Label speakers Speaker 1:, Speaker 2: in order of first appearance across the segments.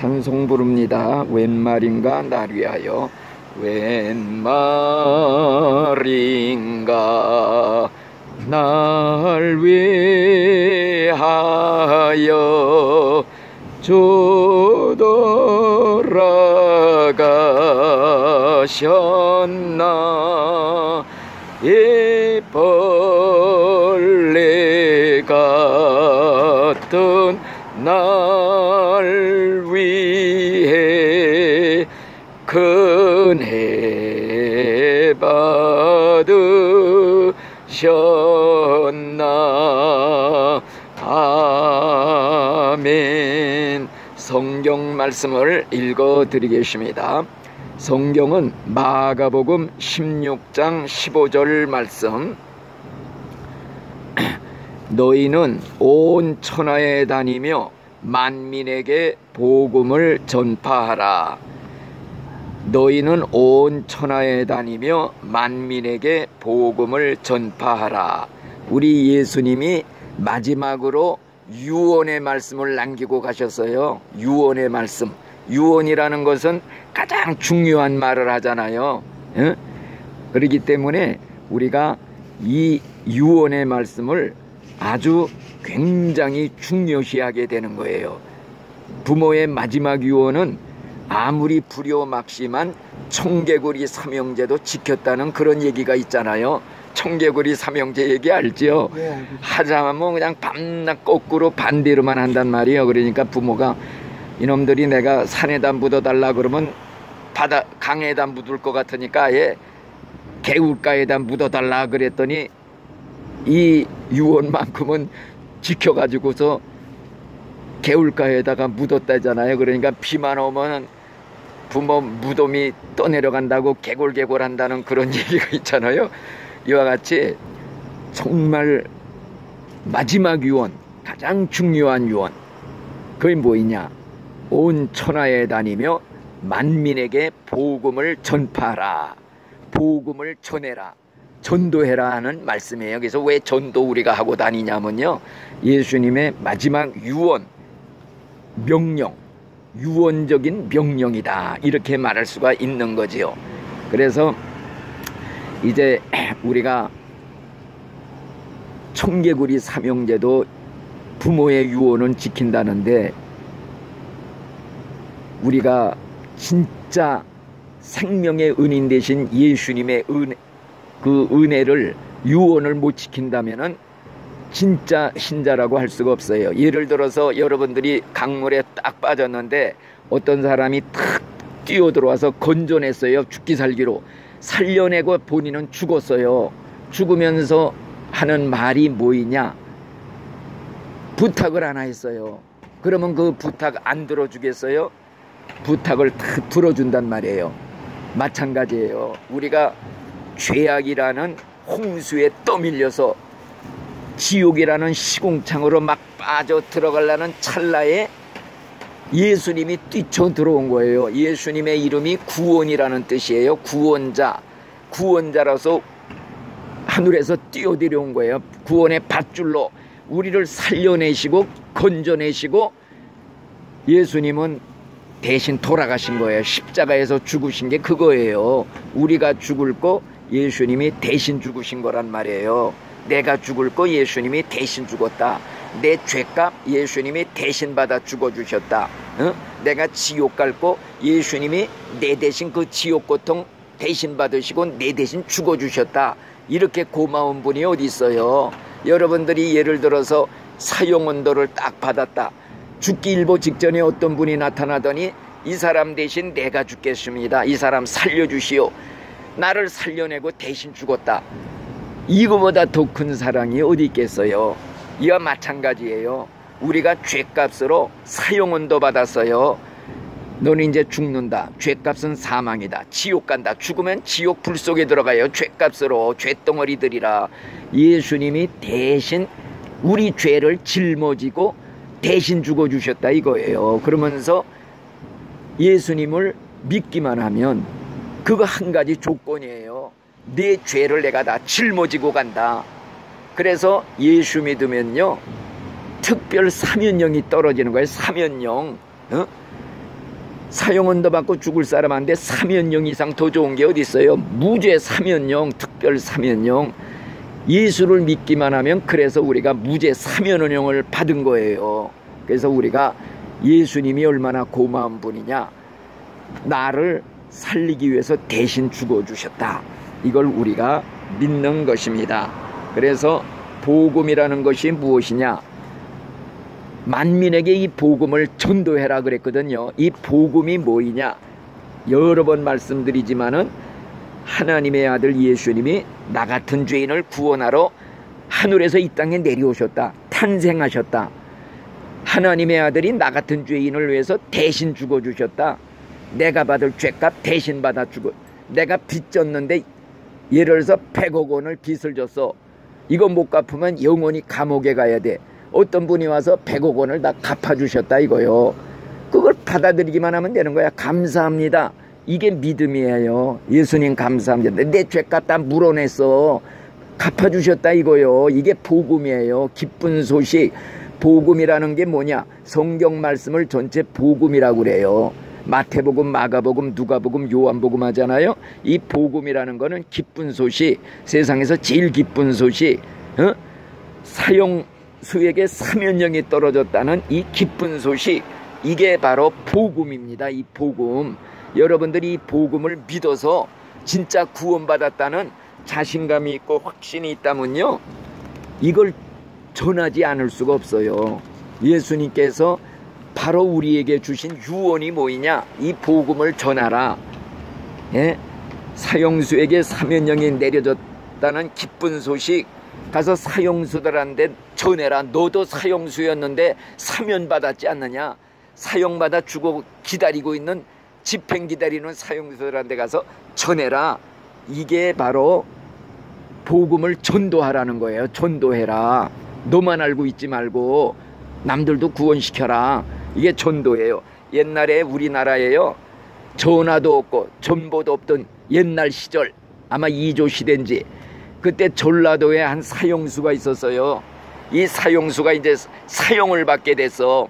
Speaker 1: 찬송 부릅니다. 웬 말인가 날 위하여, 웬 말인가 날 위하여 주 돌아가셨나. 이 벌레 같은 날 위해 은혜 받으셨나. 아멘. 성경 말씀을 읽어 드리겠습니다. 성경은 마가복음 16장 15절 말씀. 너희는 온 천하에 다니며 만민에게 복음을 전파하라. 너희는 온 천하에 다니며 만민에게 복음을 전파하라. 우리 예수님이 마지막으로 유언의 말씀을 남기고 가셨어요. 유언의 말씀. 유언이라는 것은 가장 중요한 말을 하잖아요. 그렇기 때문에 우리가 이 유언의 말씀을 아주 굉장히 중요시하게 되는 거예요. 부모의 마지막 유언은 아무리 불효막심한 청개구리 삼형제도 지켰다는 그런 얘기가 있잖아요. 청개구리 삼형제 얘기 알죠?
Speaker 2: 네,
Speaker 1: 하자면 그냥 밤낮 거꾸로 반대로만 한단 말이에요. 그러니까 부모가 이놈들이 내가 산에다 묻어달라 그러면 강에다 묻을 것 같으니까 아예 개울가에다 묻어달라 그랬더니 이 유언만큼은 지켜가지고서 개울가에다가 묻었다잖아요. 그러니까 비만 오면 부모 무덤이 떠내려간다고 개골개골 한다는 그런 얘기가 있잖아요. 이와 같이 정말 마지막 유언, 가장 중요한 유언, 그게 뭐이냐? 온 천하에 다니며 만민에게 복음을 전파하라. 복음을 전해라, 전도해라 하는 말씀이에요. 그래서 왜 전도 우리가 하고 다니냐면요, 예수님의 마지막 유언, 명령, 유언적인 명령이다, 이렇게 말할 수가 있는 거지요. 그래서 이제 우리가 청개구리 삼형제도 부모의 유언은 지킨다는데, 우리가 진짜 생명의 은인 되신 예수님의 그 은혜를, 유언을 못 지킨다면은 진짜 신자라고 할 수가 없어요. 예를 들어서 여러분들이 강물에 딱 빠졌는데 어떤 사람이 탁 뛰어들어와서 건져냈어요. 죽기 살기로. 살려내고 본인은 죽었어요. 죽으면서 하는 말이 뭐이냐? 부탁을 하나 했어요. 그러면 그 부탁 안 들어주겠어요? 부탁을 탁 들어준단 말이에요. 마찬가지예요. 우리가 죄악이라는 홍수에 떠밀려서 지옥이라는 시궁창으로 막 빠져 들어가려는 찰나에 예수님이 뛰쳐 들어온 거예요. 예수님의 이름이 구원이라는 뜻이에요. 구원자. 구원자라서 하늘에서 뛰어내려온 거예요. 구원의 밧줄로 우리를 살려내시고 건져내시고, 예수님은 대신 돌아가신 거예요. 십자가에서 죽으신 게 그거예요. 우리가 죽을 거 예수님이 대신 죽으신 거란 말이에요. 내가 죽을 거 예수님이 대신 죽었다. 내 죄값 예수님이 대신 받아 죽어주셨다. 내가 지옥 갈 거 예수님이 내 대신 그 지옥 고통 대신 받으시고 내 대신 죽어주셨다. 이렇게 고마운 분이 어디 있어요? 여러분들이 예를 들어서 사형언도를 딱 받았다. 죽기 일보 직전에 어떤 분이 나타나더니 이 사람 대신 내가 죽겠습니다. 이 사람 살려주시오. 나를 살려내고 대신 죽었다. 이거보다 더 큰 사랑이 어디 있겠어요? 이와 마찬가지예요. 우리가 죄값으로 사형언도 받았어요. 너는 이제 죽는다. 죄값은 사망이다. 지옥 간다. 죽으면 지옥 불 속에 들어가요. 죄값으로. 죄덩어리들이라. 예수님이 대신 우리 죄를 짊어지고 대신 죽어주셨다 이거예요. 그러면서 예수님을 믿기만 하면 그거 한 가지 조건이에요. 내 죄를 내가 다 짊어지고 간다. 그래서 예수 믿으면요, 특별 사면령이 떨어지는 거예요. 사면령. 사형은 더 받고 죽을 사람한테 사면령 이상 더 좋은 게 어디 있어요? 무죄 사면령, 특별 사면령. 예수를 믿기만 하면 그래서 우리가 무죄 사면령을 받은 거예요. 그래서 우리가 예수님이 얼마나 고마운 분이냐, 나를 살리기 위해서 대신 죽어주셨다, 이걸 우리가 믿는 것입니다. 그래서 복음이라는 것이 무엇이냐, 만민에게 이 복음을 전도해라 그랬거든요. 이 복음이 뭐이냐, 여러 번 말씀드리지만은 하나님의 아들 예수님이 나 같은 죄인을 구원하러 하늘에서 이 땅에 내려오셨다, 탄생하셨다. 하나님의 아들이 나 같은 죄인을 위해서 대신 죽어주셨다. 내가 받을 죄값 대신 받아 죽어. 내가 빚 졌는데 예를 들어서 100억 원을 빚을 졌어. 이거 못 갚으면 영원히 감옥에 가야 돼. 어떤 분이 와서 100억 원을 다 갚아주셨다 이거요. 그걸 받아들이기만 하면 되는 거야. 감사합니다. 이게 믿음이에요. 예수님 감사합니다. 내 죄값 다 물어냈어. 갚아주셨다 이거요. 이게 복음이에요. 기쁜 소식. 복음이라는 게 뭐냐, 성경 말씀을 전체 복음이라고 그래요. 마태복음, 마가복음, 누가복음, 요한복음 하잖아요. 이 복음이라는 거는 기쁜 소식, 세상에서 제일 기쁜 소식, 사형수에게 사면령이 떨어졌다는 이 기쁜 소식, 이게 바로 복음입니다. 이 복음. 여러분들이 이 복음을 믿어서 진짜 구원받았다는 자신감이 있고 확신이 있다면요, 이걸 전하지 않을 수가 없어요. 예수님께서 바로 우리에게 주신 유언이 뭐이냐, 이 복음을 전하라. 예? 사형수에게 사면령이 내려졌다는 기쁜 소식 가서 사형수들한테 전해라. 너도 사형수였는데 사면받았지 않느냐. 사형받아 죽어 기다리고 있는, 집행 기다리는 사형수들한테 가서 전해라. 이게 바로 복음을 전도하라는 거예요. 전도해라. 너만 알고 있지 말고 남들도 구원시켜라. 이게 전도예요. 옛날에 우리나라에요, 전화도 없고 전보도 없던 옛날 시절, 아마 2조 시대인지, 그때 전라도에 한 사형수가 있었어요. 이 사형수가 이제 사형을 받게 됐어.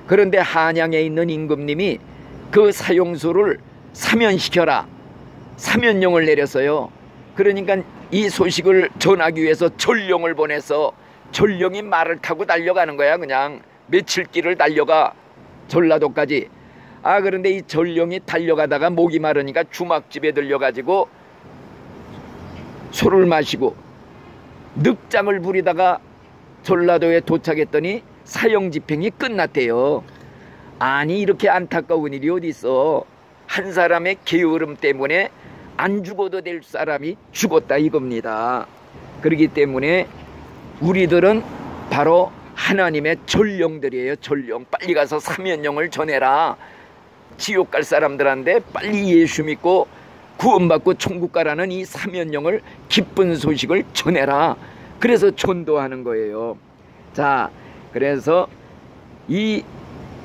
Speaker 1: 그런데 한양에 있는 임금님이 그 사형수를 사면시켜라, 사면령을 내렸어요. 그러니까 이 소식을 전하기 위해서 전령을 보내서, 전령이 말을 타고 달려가는 거야. 그냥 며칠 길을 달려가 전라도까지. 그런데 이 전령이 달려가다가 목이 마르니까 주막집에 들려가지고 술을 마시고 늑장을 부리다가 전라도에 도착했더니 사형 집행이 끝났대요. 아니, 이렇게 안타까운 일이 어디 있어. 한 사람의 게으름 때문에 안 죽어도 될 사람이 죽었다 이겁니다. 그렇기 때문에 우리들은 바로 하나님의 전령들이에요. 전령. 빨리 가서 사면령을 전해라. 지옥 갈 사람들한테 빨리 예수 믿고 구원받고 천국 가라는 이 사면령을, 기쁜 소식을 전해라. 그래서 전도하는 거예요. 자, 그래서 이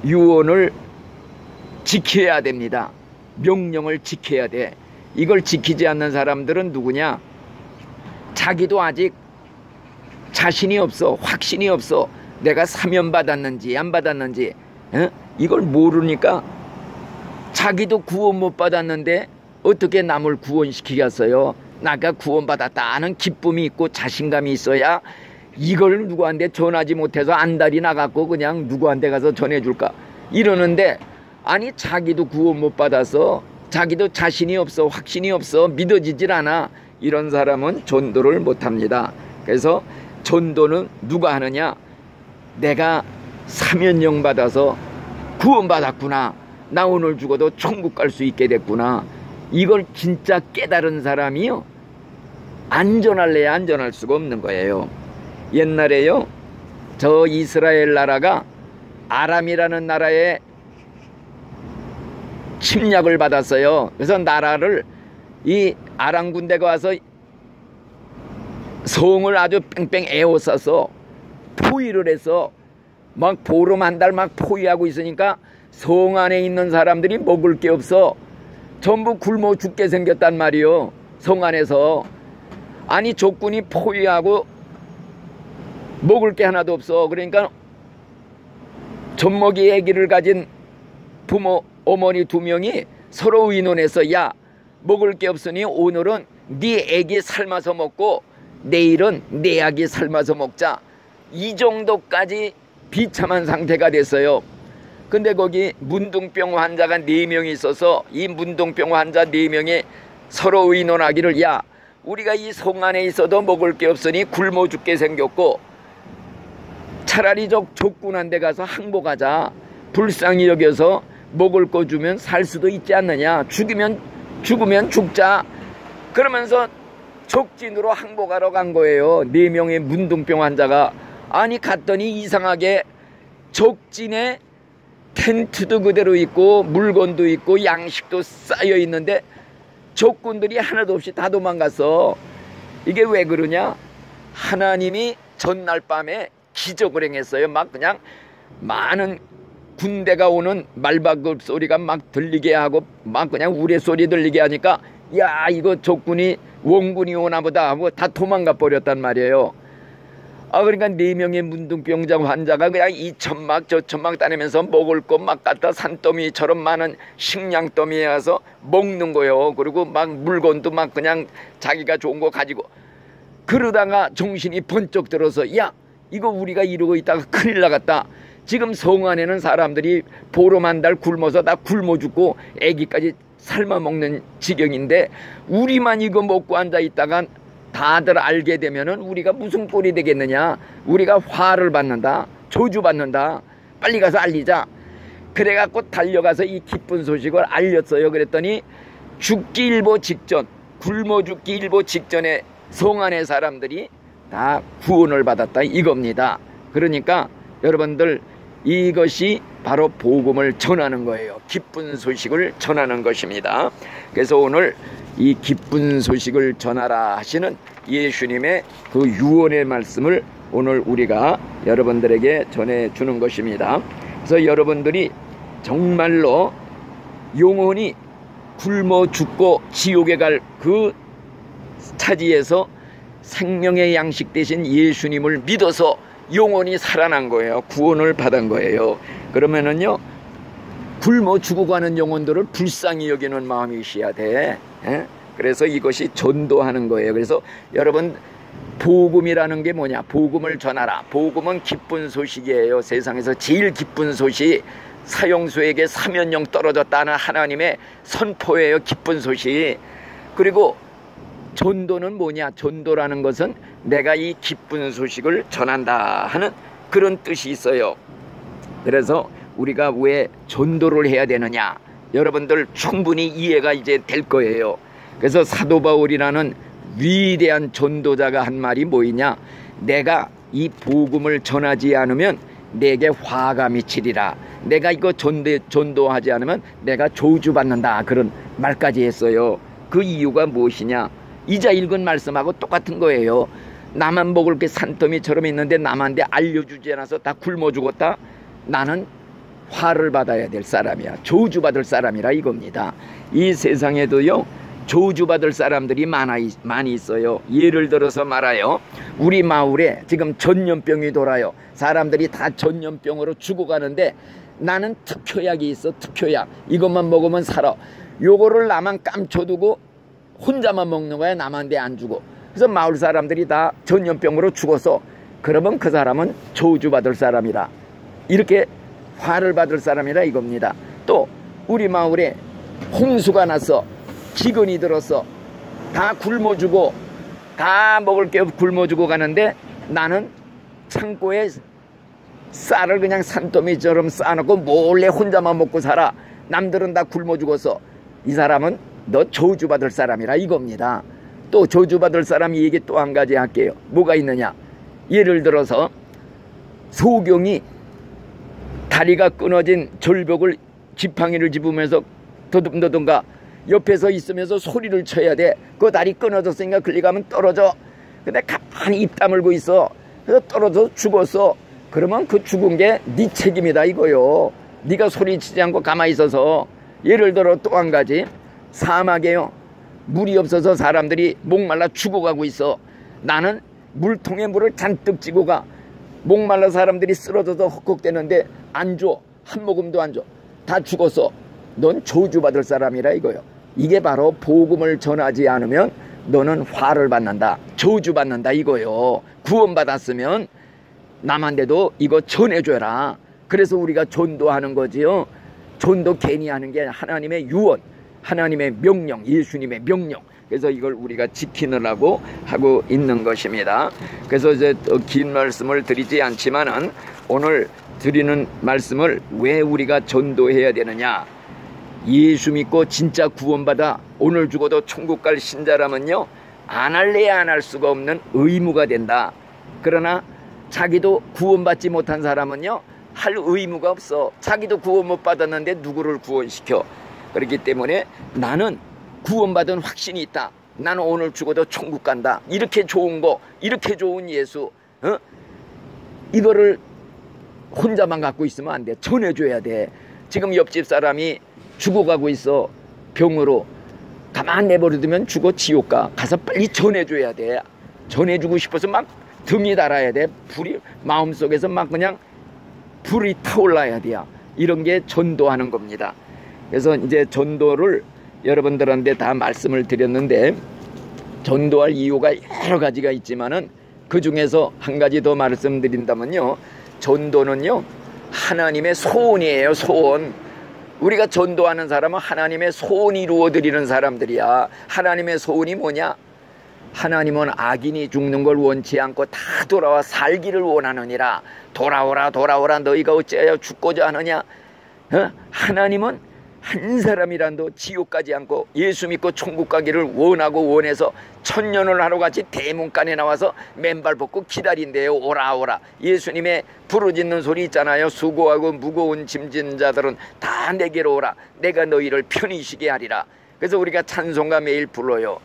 Speaker 1: 유언을 지켜야 됩니다. 명령을 지켜야 돼. 이걸 지키지 않는 사람들은 누구냐? 자기도 아직 자신이 없어. 확신이 없어. 내가 사면 받았는지 안 받았는지 이걸 모르니까 자기도 구원 못 받았는데 어떻게 남을 구원시키겠어요? 내가 구원받았다 하는 기쁨이 있고 자신감이 있어야 이걸 누구한테 전하지 못해서 안달이 나갖고 그냥 누구한테 가서 전해줄까 이러는데, 아니, 자기도 구원 못 받아서, 자기도 자신이 없어, 확신이 없어, 믿어지질 않아, 이런 사람은 전도를 못합니다. 그래서 전도는 누가 하느냐? 내가 사면령 받아서 구원받았구나, 나 오늘 죽어도 천국 갈 수 있게 됐구나, 이걸 진짜 깨달은 사람이요, 안전할래야 안전할 수가 없는 거예요. 옛날에요, 저 이스라엘 나라가 아람이라는 나라에 침략을 받았어요. 그래서 나라를, 이 아람 군대가 와서 성을 아주 뺑뺑 에워싸서 포위를 해서 막 보름 한 달 막 포위하고 있으니까 성 안에 있는 사람들이 먹을 게 없어 전부 굶어 죽게 생겼단 말이요. 성 안에서. 아니, 적군이 포위하고 먹을 게 하나도 없어. 그러니까 젖먹이 아기를 가진 부모 어머니 두 명이 서로 의논해서 야, 먹을 게 없으니 오늘은 네 애기 삶아서 먹고 내일은 내 아기 삶아서 먹자. 이 정도까지 비참한 상태가 됐어요. 근데 거기 문둥병 환자가 4명이 있어서 이 문둥병 환자 4명이 서로 의논하기를 야, 우리가 이 성 안에 있어도 먹을 게 없으니 굶어 죽게 생겼고 차라리 저 족군한 데 가서 항복하자. 불쌍히 여겨서 먹을 거 주면 살 수도 있지 않느냐. 죽으면 죽자. 그러면서 족진으로 항복하러 간 거예요. 4명의 문둥병 환자가. 아니 갔더니 이상하게 족진에 텐트도 그대로 있고 물건도 있고 양식도 쌓여 있는데 족군들이 하나도 없이 다 도망갔어. 이게 왜 그러냐? 하나님이 전날 밤에 기적을 행했어요. 막 그냥 많은 군대가 오는 말박급 소리가 막 들리게 하고 막 그냥 우레소리 들리게 하니까 야, 이거 족군이 원군이 오나 보다 하고 다 도망가 버렸단 말이에요. 그러니까 4명의 문둥병자 환자가 그냥 이 천막 저 천막 다니면서 먹을 거 막 갖다 산더미처럼 많은 식량더미에 가서 먹는 거예요. 그리고 막 물건도 막 그냥 자기가 좋은 거 가지고 그러다가 정신이 번쩍 들어서 야, 이거 우리가 이러고 있다가 큰일 나갔다. 지금 성 안에는 사람들이 보름 한 달 굶어서 다 굶어 죽고 애기까지 삶아 먹는 지경인데 우리만 이거 먹고 앉아 있다가 다들 알게 되면은 우리가 무슨 꼴이 되겠느냐. 우리가 화를 받는다. 저주받는다. 빨리 가서 알리자. 그래갖고 달려가서 이 기쁜 소식을 알렸어요. 그랬더니 죽기 일보 직전, 굶어 죽기 일보 직전에 성 안의 사람들이 다 구원을 받았다 이겁니다. 그러니까 여러분들 이것이 바로 복음을 전하는 거예요. 기쁜 소식을 전하는 것입니다. 그래서 오늘 이 기쁜 소식을 전하라 하시는 예수님의 그 유언의 말씀을 오늘 우리가 여러분들에게 전해주는 것입니다. 그래서 여러분들이 정말로 영원히 굶어 죽고 지옥에 갈 그 차지에서 생명의 양식 되신 예수님을 믿어서 영원히 살아난 거예요. 구원을 받은 거예요. 그러면은요, 굶어 죽어가는 영혼들을 불쌍히 여기는 마음이 있어야 돼. 그래서 이것이 전도하는 거예요. 그래서 여러분, 복음이라는 게 뭐냐? 복음을 전하라. 복음은 기쁜 소식이에요. 세상에서 제일 기쁜 소식. 사형수에게 사면령 떨어졌다는 하나님의 선포예요. 기쁜 소식. 그리고 전도는 뭐냐? 전도라는 것은 내가 이 기쁜 소식을 전한다 하는 그런 뜻이 있어요. 그래서 우리가 왜 전도를 해야 되느냐? 여러분들 충분히 이해가 이제 될 거예요. 그래서 사도 바울이라는 위대한 전도자가 한 말이 뭐이냐? 내가 이 복음을 전하지 않으면 내게 화가 미치리라. 내가 이거 전도하지 않으면 내가 저주받는다. 그런 말까지 했어요. 그 이유가 무엇이냐? 이자 읽은 말씀하고 똑같은 거예요. 나만 먹을 게 산더미처럼 있는데 남한테 알려주지 않아서 다 굶어 죽었다. 나는 화를 받아야 될 사람이야. 저주받을 사람이라 이겁니다. 이 세상에도요, 저주받을 사람들이 많이 있어요. 예를 들어서 말아요. 우리 마을에 지금 전염병이 돌아요. 사람들이 다 전염병으로 죽어가는데 나는 특효약이 있어. 특효약. 이것만 먹으면 살아. 요거를 나만 감춰두고 혼자만 먹는 거야. 남한테 안 주고. 그래서 마을 사람들이 다 전염병으로 죽어서 그러면 그 사람은 저주받을 사람이라, 이렇게 화를 받을 사람이라 이겁니다. 또 우리 마을에 홍수가 나서 기근이 들어서 다 굶어 죽고 다 먹을 게 없고 굶어 죽어 가는데 나는 창고에 쌀을 그냥 산더미처럼 쌓아놓고 몰래 혼자만 먹고 살아. 남들은 다 굶어 죽어서. 이 사람은 너 저주받을 사람이라 이겁니다. 또 저주받을 사람 얘기 또 한 가지 할게요. 뭐가 있느냐? 예를 들어서 소경이 다리가 끊어진 절벽을 지팡이를 집으면서 더듬더듬가 옆에서 있으면서 소리를 쳐야 돼. 그 다리 끊어졌으니까 걸리가면 떨어져. 근데 가만히 입 다물고 있어. 그래서 떨어져 죽었어. 그러면 그 죽은 게 네 책임이다 이거요. 네가 소리치지 않고 가만히 있어서. 예를 들어 또 한 가지, 사막에요, 물이 없어서 사람들이 목말라 죽어가고 있어. 나는 물통에 물을 잔뜩 찌고 가. 목말라 사람들이 쓰러져서 헉헉대는데 안 줘. 한 모금도 안 줘. 다 죽었어. 넌 저주받을 사람이라 이거요. 이게 바로 복음을 전하지 않으면 너는 화를 받는다, 저주받는다 이거요. 구원받았으면 남한테도 이거 전해줘라. 그래서 우리가 전도하는 거지요. 전도 괜히 하는 게 하나님의 유언, 하나님의 명령, 예수님의 명령. 그래서 이걸 우리가 지키느라고 하고 있는 것입니다. 그래서 이제 긴 말씀을 드리지 않지만은 오늘 드리는 말씀을 왜 우리가 전도해야 되느냐. 예수 믿고 진짜 구원받아 오늘 죽어도 천국 갈 신자라면요, 안 할래야 안 할 수가 없는 의무가 된다. 그러나 자기도 구원받지 못한 사람은요, 할 의무가 없어. 자기도 구원 못 받았는데 누구를 구원시켜. 그렇기 때문에 나는 구원받은 확신이 있다. 나는 오늘 죽어도 천국 간다. 이렇게 좋은 거, 이렇게 좋은 예수, 이거를 혼자만 갖고 있으면 안 돼. 전해줘야 돼. 지금 옆집 사람이 죽어가고 있어. 병으로. 가만 내버려두면 죽어 지옥 가. 가서 빨리 전해줘야 돼. 전해주고 싶어서 막 등이 달아야 돼. 불이 마음속에서 막 그냥 불이 타올라야 돼요. 이런 게 전도하는 겁니다. 그래서 이제 전도를 여러분들한테 다 말씀을 드렸는데, 전도할 이유가 여러 가지가 있지만은 그 중에서 한 가지 더 말씀드린다면요, 전도는요 하나님의 소원이에요. 소원. 우리가 전도하는 사람은 하나님의 소원 이루어드리는 사람들이야. 하나님의 소원이 뭐냐? 하나님은 악인이 죽는 걸 원치 않고 다 돌아와 살기를 원하느니라. 돌아오라 돌아오라, 너희가 어찌하여 죽고자 하느냐. 하나님은 한 사람이라도 지옥 가지 않고 예수 믿고 천국 가기를 원하고 원해서 천년을 하러 같이 대문간에 나와서 맨발 벗고 기다린대요. 오라 오라. 예수님의 부르짖는 소리 있잖아요. 수고하고 무거운 짐진 자들은 다 내게로 오라. 내가 너희를 편히 쉬게 하리라. 그래서 우리가 찬송가 매일 불러요.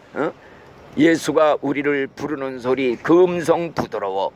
Speaker 1: 예수가 우리를 부르는 소리, 그 음성 부드러워.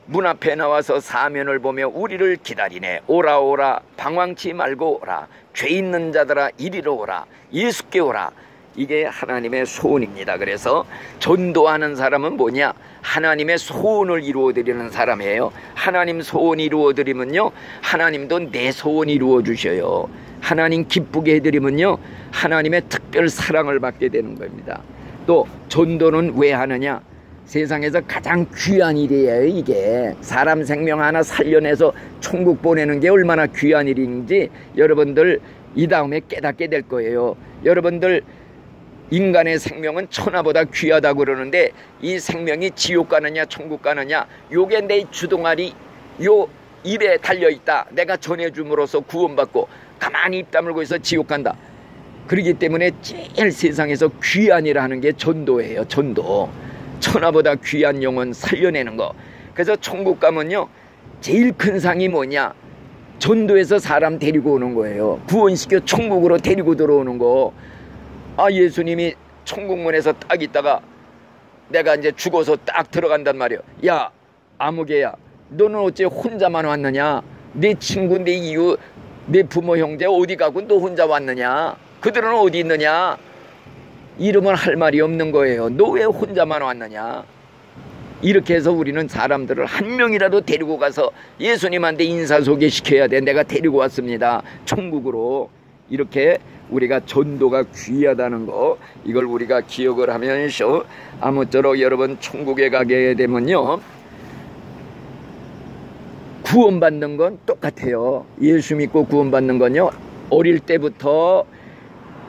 Speaker 1: 문 앞에 나와서 사면을 보며 우리를 기다리네. 오라 오라, 방황치 말고 오라. 죄 있는 자들아 이리로 오라. 예수께 오라. 이게 하나님의 소원입니다. 그래서 전도하는 사람은 뭐냐? 하나님의 소원을 이루어드리는 사람이에요. 하나님 소원 이루어드리면요, 하나님도 내 소원 이루어주셔요. 하나님 기쁘게 해드리면요, 하나님의 특별 사랑을 받게 되는 겁니다. 또 전도는 왜 하느냐? 세상에서 가장 귀한 일이에요. 이게 사람 생명 하나 살려내서 천국 보내는 게 얼마나 귀한 일인지 여러분들 이 다음에 깨닫게 될 거예요. 여러분들 인간의 생명은 천하보다 귀하다고 그러는데, 이 생명이 지옥 가느냐 천국 가느냐, 요게 내 주동아리 요 입에 달려있다. 내가 전해줌으로써 구원받고 가만히 입 다물고 있어 지옥 간다. 그렇기 때문에 제일 세상에서 귀한 일 하는 게 전도예요. 전도. 천하보다 귀한 영혼 살려내는 거. 그래서 천국 가면요, 제일 큰 상이 뭐냐? 전도해서 사람 데리고 오는 거예요. 구원시켜 천국으로 데리고 들어오는 거. 아, 예수님이 천국문에서 딱 있다가 내가 이제 죽어서 딱 들어간단 말이에요. 야, 아무개야, 너는 어째 혼자만 왔느냐? 내 친구, 내 이웃, 내 부모 형제 어디 가고 너 혼자 왔느냐? 그들은 어디 있느냐? 이러면 할 말이 없는 거예요. 너 왜 혼자만 왔느냐? 이렇게 해서 우리는 사람들을 한 명이라도 데리고 가서 예수님한테 인사소개시켜야 돼. 내가 데리고 왔습니다, 천국으로. 이렇게 우리가 전도가 귀하다는 거, 이걸 우리가 기억을 하면서 아무쪼록 여러분 천국에 가게 되면요, 구원받는 건 똑같아요. 예수 믿고 구원받는 건요, 어릴 때부터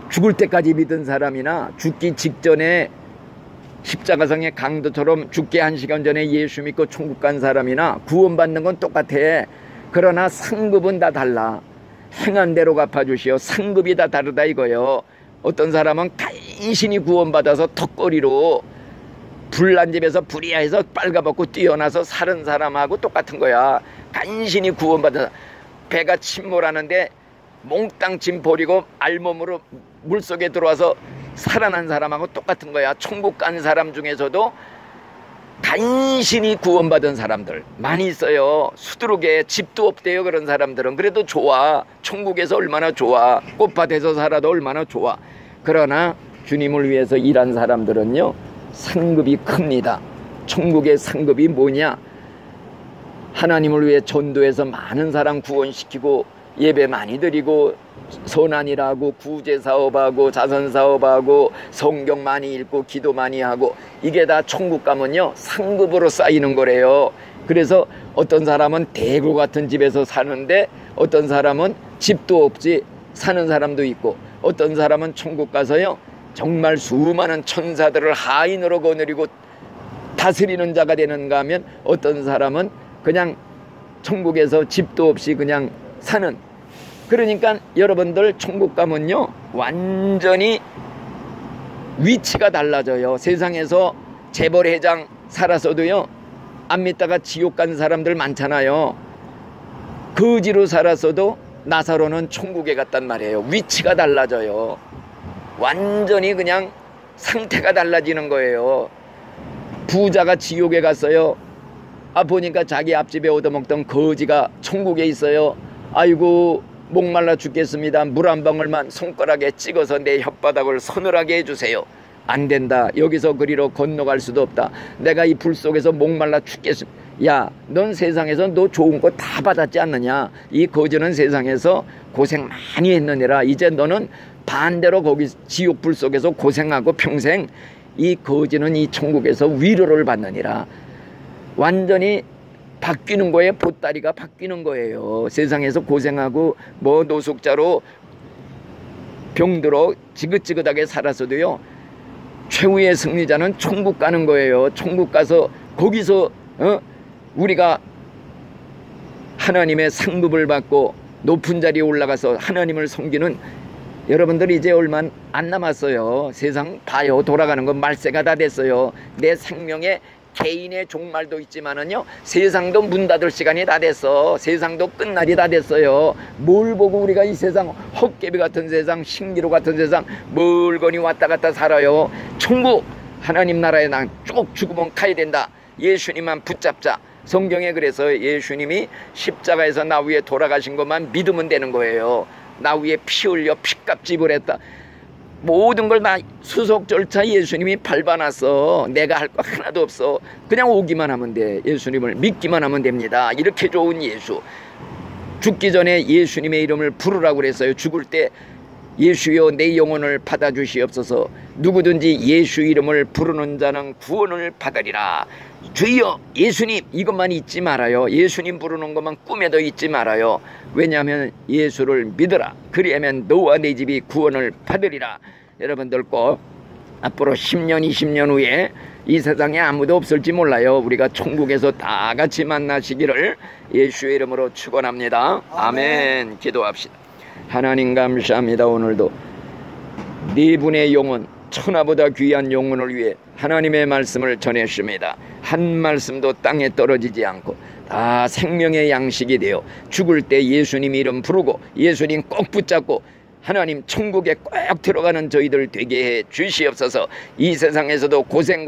Speaker 1: 죽을 때까지 믿은 사람이나 죽기 직전에 십자가상의 강도처럼 죽기 1시간 전에 예수 믿고 천국 간 사람이나 구원받는 건 똑같아. 그러나 상급은 다 달라. 행한 대로 갚아주시오. 상급이 다 다르다 이거요. 어떤 사람은 간신히 구원받아서 턱걸이로 불난 집에서 불이야해서 빨가벗고 뛰어나서 살은 사람하고 똑같은 거야. 간신히 구원받아서 배가 침몰하는데 몽땅 짐 버리고 알몸으로 물속에 들어와서 살아난 사람하고 똑같은 거야. 천국 간 사람 중에서도 간신히 구원받은 사람들 많이 있어요. 수두룩에 집도 없대요. 그런 사람들은 그래도 좋아. 천국에서 얼마나 좋아. 꽃밭에서 살아도 얼마나 좋아. 그러나 주님을 위해서 일한 사람들은요, 상급이 큽니다. 천국의 상급이 뭐냐? 하나님을 위해 전도해서 많은 사람 구원시키고 예배 많이 드리고 선한일하고 구제사업하고 자선사업하고 성경 많이 읽고 기도 많이 하고 이게 다 천국 가면요 상급으로 쌓이는 거래요. 그래서 어떤 사람은 대구 같은 집에서 사는데 어떤 사람은 집도 없이 사는 사람도 있고 어떤 사람은 천국 가서요 정말 수많은 천사들을 하인으로 거느리고 다스리는 자가 되는가 하면 어떤 사람은 그냥 천국에서 집도 없이 그냥 사는. 그러니까 여러분들 천국 가면요 완전히 위치가 달라져요. 세상에서 재벌회장 살았어도요 안 믿다가 지옥 간 사람들 많잖아요. 거지로 살았어도 나사로는 천국에 갔단 말이에요. 위치가 달라져요. 완전히 그냥 상태가 달라지는 거예요. 부자가 지옥에 갔어요. 보니까 자기 앞집에 얻어먹던 거지가 천국에 있어요. 아이고 목말라 죽겠습니다. 물 한 방울만 손가락에 찍어서 내 혓바닥을 서늘하게 해주세요. 안 된다. 여기서 그리로 건너갈 수도 없다. 내가 이 불 속에서 목말라 죽겠습니다. 야, 넌 세상에서 너 좋은 거 다 받았지 않느냐. 이 거지는 세상에서 고생 많이 했느니라. 이제 너는 반대로 거기 지옥 불 속에서 고생하고 평생 이 거지는 이 천국에서 위로를 받느니라. 완전히 바뀌는 거예요. 보따리가 바뀌는 거예요. 세상에서 고생하고 뭐 노숙자로 병들어 지긋지긋하게 살았어도요 최후의 승리자는 천국 가는 거예요. 천국 가서 거기서 우리가 하나님의 상급을 받고 높은 자리에 올라가서 하나님을 섬기는 여러분들이 이제 얼마 안 남았어요. 세상 봐요. 돌아가는 건 말세가 다 됐어요. 내 생명에 개인의 종말도 있지만은요 세상도 문 닫을 시간이 다 됐어. 세상도 끝날이 다 됐어요. 뭘 보고 우리가 이 세상 헛개비 같은 세상 신기루 같은 세상 멀거니 왔다 갔다 살아요. 천국 하나님 나라에 난 쭉 죽으면 가야 된다. 예수님만 붙잡자. 성경에 그래서 예수님이 십자가에서 나 위에 돌아가신 것만 믿으면 되는 거예요. 나 위에 피 흘려 피값 지불했다. 모든 걸 다 수속 절차 예수님이 밟아놨어. 내가 할 거 하나도 없어. 그냥 오기만 하면 돼. 예수님을 믿기만 하면 됩니다. 이렇게 좋은 예수. 죽기 전에 예수님의 이름을 부르라고 그랬어요. 죽을 때 예수여 내 영혼을 받아주시옵소서. 누구든지 예수 이름을 부르는 자는 구원을 받으리라. 주여 예수님 이것만 잊지 말아요. 예수님 부르는 것만 꿈에도 잊지 말아요. 왜냐하면 예수를 믿으라. 그리하면 너와 내 집이 구원을 받으리라. 여러분들 꼭 앞으로 10년 20년 후에 이 세상에 아무도 없을지 몰라요. 우리가 천국에서 다 같이 만나시기를 예수의 이름으로 축원합니다. 아멘. 기도합시다. 하나님 감사합니다. 오늘도 네 분의 영혼 천하보다 귀한 영혼을 위해 하나님의 말씀을 전했습니다. 한 말씀도 땅에 떨어지지 않고 다 생명의 양식이 되어 죽을 때 예수님 이름 부르고 예수님 꼭 붙잡고 하나님 천국에 꼭 들어가는 저희들 되게 해 주시옵소서. 이 세상에서도 고생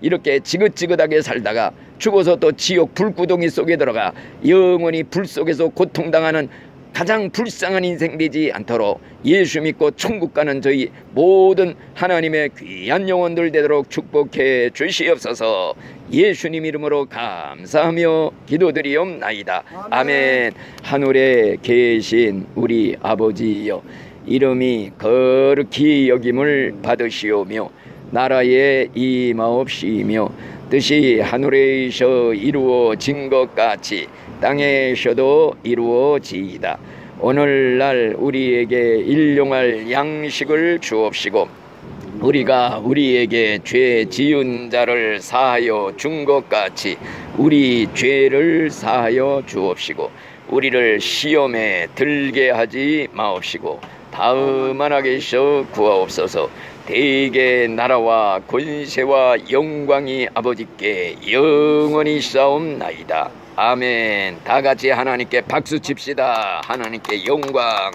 Speaker 1: 이렇게 지긋지긋하게 살다가 죽어서 또 지옥 불구덩이 속에 들어가 영원히 불 속에서 고통당하는 가장 불쌍한 인생 되지 않도록 예수 믿고 천국 가는 저희 모든 하나님의 귀한 영혼들 되도록 축복해 주시옵소서. 예수님 이름으로 감사하며 기도드리옵나이다. 아멘. 하늘에 계신 우리 아버지여, 이름이 거룩히 여김을 받으시오며 나라에 임하옵시며 뜻이 하늘에서 이루어진 것 같이 땅에서도 이루어지이다. 오늘날 우리에게 일용할 양식을 주옵시고 우리가 우리에게 죄 지은 자를 사하여 준 것 같이 우리 죄를 사하여 주옵시고 우리를 시험에 들게 하지 마옵시고 다음 하나님께서 구하옵소서. 대개 나라와 권세와 영광이 아버지께 영원히 싸움나이다. 아멘. 다 같이 하나님께 박수 칩시다. 하나님께 영광.